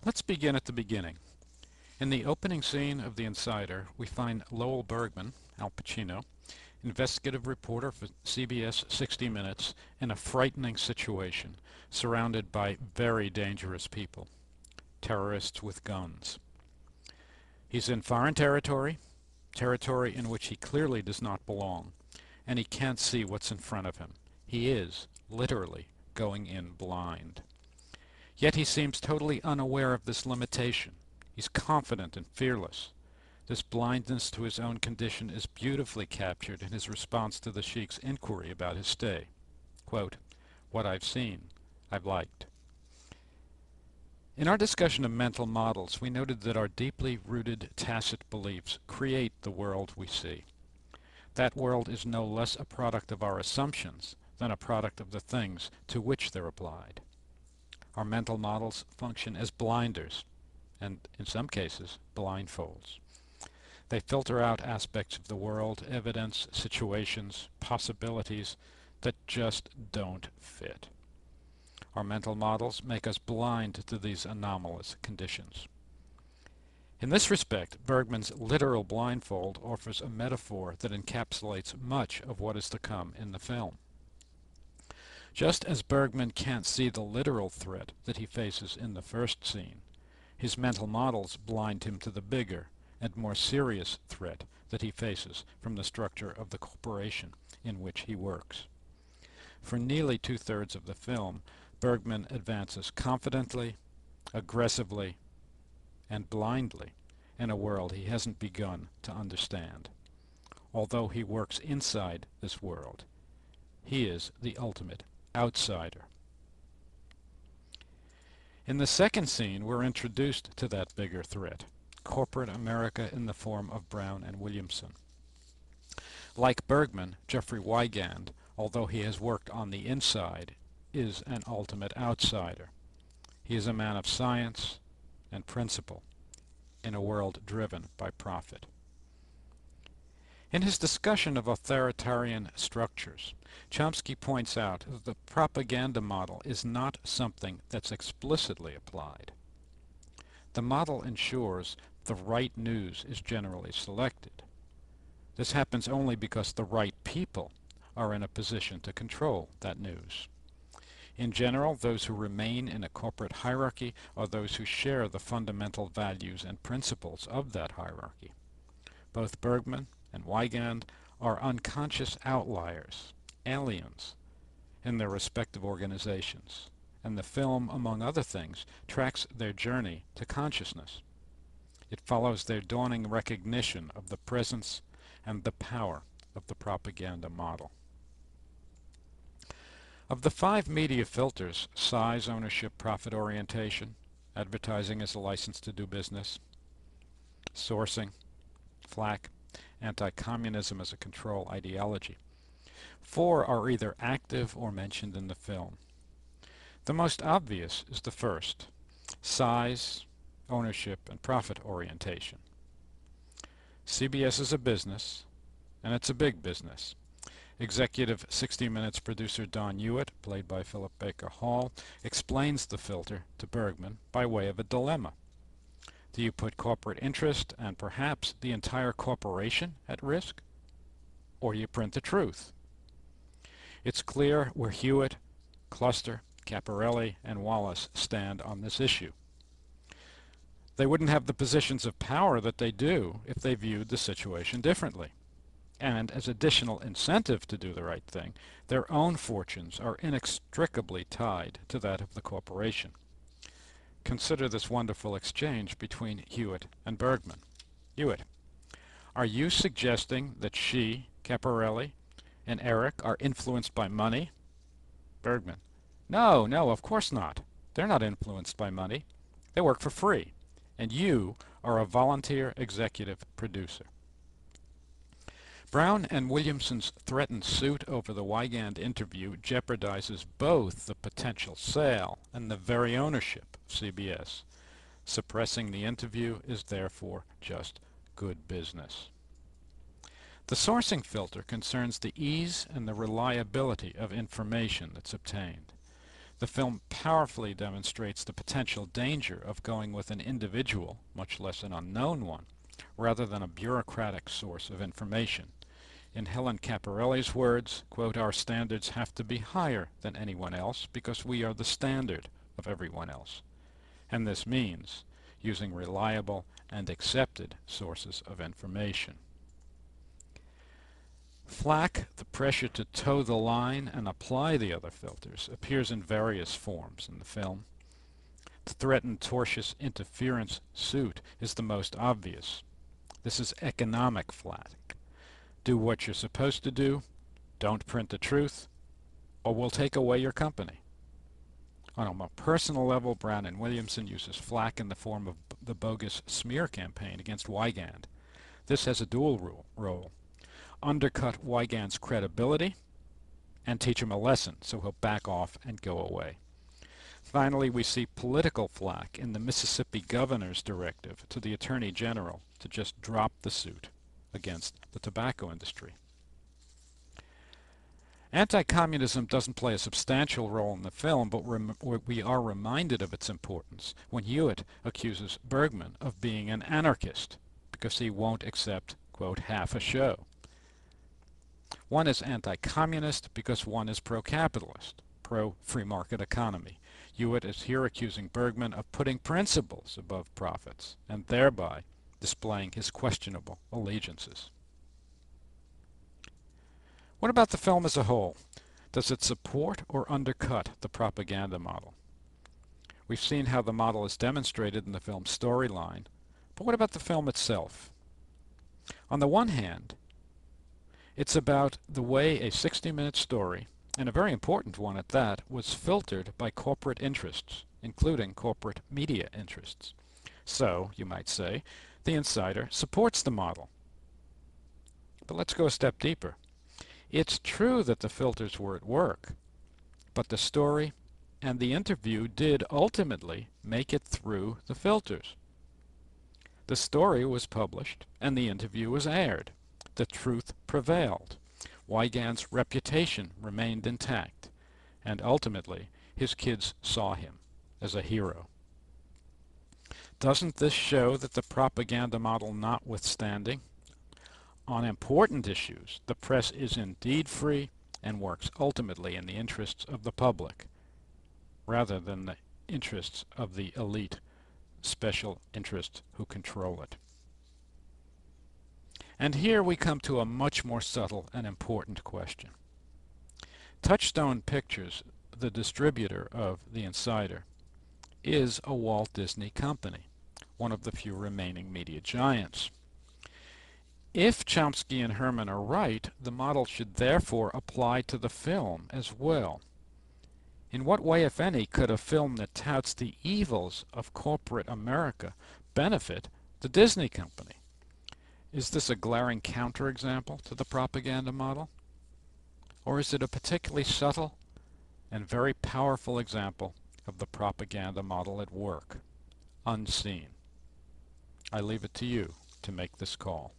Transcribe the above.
Let's begin at the beginning. In the opening scene of The Insider, we find Lowell Bergman, Al Pacino, investigative reporter for CBS 60 Minutes, in a frightening situation, surrounded by very dangerous people, terrorists with guns. He's in foreign territory, territory in which he clearly does not belong, and he can't see what's in front of him. He is, literally, going in blind. Yet he seems totally unaware of this limitation. He's confident and fearless. This blindness to his own condition is beautifully captured in his response to the sheik's inquiry about his stay. Quote, "What I've seen, I've liked." In our discussion of mental models, we noted that our deeply rooted tacit beliefs create the world we see. That world is no less a product of our assumptions than a product of the things to which they're applied. Our mental models function as blinders, and in some cases, blindfolds. They filter out aspects of the world, evidence, situations, possibilities that just don't fit. Our mental models make us blind to these anomalous conditions. In this respect, Bergman's literal blindfold offers a metaphor that encapsulates much of what is to come in the film. Just as Bergman can't see the literal threat that he faces in the first scene, his mental models blind him to the bigger and more serious threat that he faces from the structure of the corporation in which he works. For nearly two-thirds of the film, Bergman advances confidently, aggressively, and blindly in a world he hasn't begun to understand. Although he works inside this world, he is the ultimate outsider. In the second scene, we're introduced to that bigger threat, corporate America in the form of Brown and Williamson. Like Bergman, Jeffrey Wigand, although he has worked on the inside, is an ultimate outsider. He is a man of science and principle in a world driven by profit. In his discussion of authoritarian structures, Chomsky points out that the propaganda model is not something that's explicitly applied. The model ensures the right news is generally selected. This happens only because the right people are in a position to control that news. In general, those who remain in a corporate hierarchy are those who share the fundamental values and principles of that hierarchy. Both Bergman and Wigand are unconscious outliers, aliens, in their respective organizations, and the film, among other things, tracks their journey to consciousness. It follows their dawning recognition of the presence and the power of the propaganda model. Of the 5 media filters, size, ownership, profit orientation, advertising as a license to do business, sourcing, FLAC, anti-communism as a control ideology, 4 are either active or mentioned in the film. The most obvious is the first, size, ownership, and profit orientation. CBS is a business, and it's a big business. Executive 60 Minutes producer Don Hewitt, played by Philip Baker Hall, explains the filter to Bergman by way of a dilemma. Do you put corporate interest and perhaps the entire corporation at risk? Or you print the truth? It's clear where Hewitt, Cluster, Caparelli, and Wallace stand on this issue. They wouldn't have the positions of power that they do if they viewed the situation differently. And as additional incentive to do the right thing, their own fortunes are inextricably tied to that of the corporation. Consider this wonderful exchange between Hewitt and Bergman. Hewitt: are you suggesting that she, Caparelli, and Eric are influenced by money? Bergman: no, of course not. They're not influenced by money. They work for free. And you are a volunteer executive producer. Brown and Williamson's threatened suit over the Wigand interview jeopardizes both the potential sale and the very ownership of CBS. Suppressing the interview is therefore just good business. The sourcing filter concerns the ease and the reliability of information that's obtained. The film powerfully demonstrates the potential danger of going with an individual, much less an unknown one, rather than a bureaucratic source of information. In Helen Caporelli's words, quote, "Our standards have to be higher than anyone else because we are the standard of everyone else." And this means using reliable and accepted sources of information. Flack, the pressure to toe the line and apply the other filters, appears in various forms in the film. The threatened tortious interference suit is the most obvious. This is economic flack. Do what you're supposed to do, don't print the truth, or we'll take away your company. On a more personal level, Brown and Williamson uses flack in the form of the bogus smear campaign against Wygand. This has a dual role. Undercut Wygand's credibility and teach him a lesson so he'll back off and go away. Finally, we see political flack in the Mississippi governor's directive to the Attorney General to just drop the suit against the tobacco industry. Anti-communism doesn't play a substantial role in the film, but we are reminded of its importance when Hewitt accuses Bergman of being an anarchist because he won't accept, quote, half a show. One is anti-communist because one is pro-capitalist, pro-free market economy. Hewitt is here accusing Bergman of putting principles above profits, and thereby displaying his questionable allegiances. What about the film as a whole? Does it support or undercut the propaganda model? We've seen how the model is demonstrated in the film's storyline, but what about the film itself? On the one hand, it's about the way a 60-minute story, and a very important one at that, was filtered by corporate interests, including corporate media interests. So, you might say, The Insider supports the model. But let's go a step deeper. It's true that the filters were at work, but the story and the interview did ultimately make it through the filters. The story was published and the interview was aired. The truth prevailed. Wygand's reputation remained intact, and ultimately his kids saw him as a hero. Doesn't this show that the propaganda model notwithstanding, on important issues, the press is indeed free and works ultimately in the interests of the public, rather than the interests of the elite special interests who control it? And here we come to a much more subtle and important question. Touchstone Pictures, the distributor of The Insider, is a Walt Disney company, one of the few remaining media giants. If Chomsky and Herman are right, the model should therefore apply to the film as well. In what way, if any, could a film that touts the evils of corporate America benefit the Disney company? Is this a glaring counterexample to the propaganda model? Or is it a particularly subtle and very powerful example of the propaganda model at work, unseen? I leave it to you to make this call.